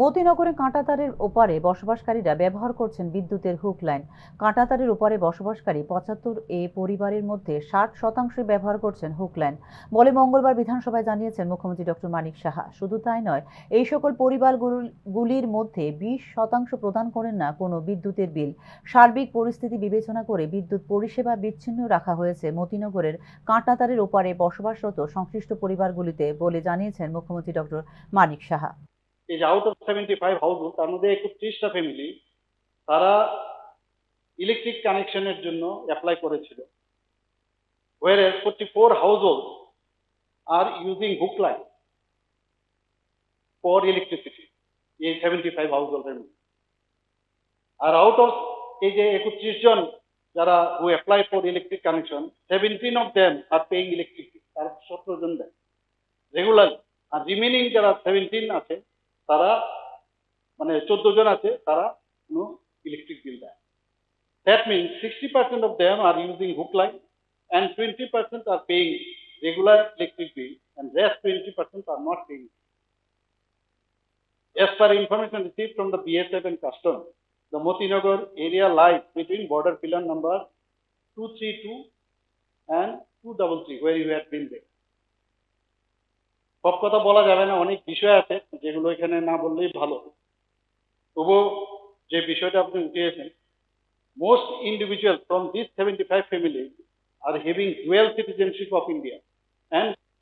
মতিনগরে কাঁটাতারের ওপারে বসবাসকারীরা ব্যবহার করছেন বিদ্যুতের হুক লাইন। কাঁটাতারের ওপারে বসবাসকারী ৭৫ পরিবারের মধ্যে ৬০% ব্যবহার করছেন হুক লাইন বলে মঙ্গলবার বিধানসভায় জানিয়েছেন মুখ্যমন্ত্রী ডক্টর মানিক সাহা। শুধু তাই নয়, এই সকল পরিবারগুলির মধ্যে ২০% প্রদান করেন না কোনো বিদ্যুতের বিল। সার্বিক পরিস্থিতি বিবেচনা করে বিদ্যুৎ পরিষেবা বিচ্ছিন্ন রাখা হয়েছে মতিনগরের কাঁটাতারের ওপারে বসবাসরত সংশ্লিষ্ট পরিবারগুলিতে বলে জানিয়েছেন মুখ্যমন্ত্রী ডক্টর মানিক সাহা। এই যে আউট অফ 75 হাউসহোল্ড, তার মধ্যে 31টা ফ্যামিলি তারা ইলেকট্রিক কানেকশনের জন্য অ্যাপ্লাই করেছিল, whereas 44 households are using hook line for electricity. এই 75 হাউসহোল্ড ফ্যামিলি। আর আউট অফ এই যে 31 জন যারা who apply for electric connection, 17 of them are paying electric bill. তার 17 জন দেয় রেগুলার। আর রিমেনিং যারা 17 আছে তারা মানে 14 জন আছে তারা কোনো ইলেকট্রিক বিল দেয়। That means 60% of them are using hook line and 20% are paying regular electric bill and rest 20% are not paying. As per information received from the BSF and Customs, the Motinagar area lies between border pillar number 232 and 233 where you had been there. সব কথা বলা যাবে না, অনেক বিষয় আছে যেগুলো এখানে না বললেই ভালো। তবুও যে বিষয়টা আপনি উঠিয়েছেন, most individuals from these 75 families are having dual citizenship of India and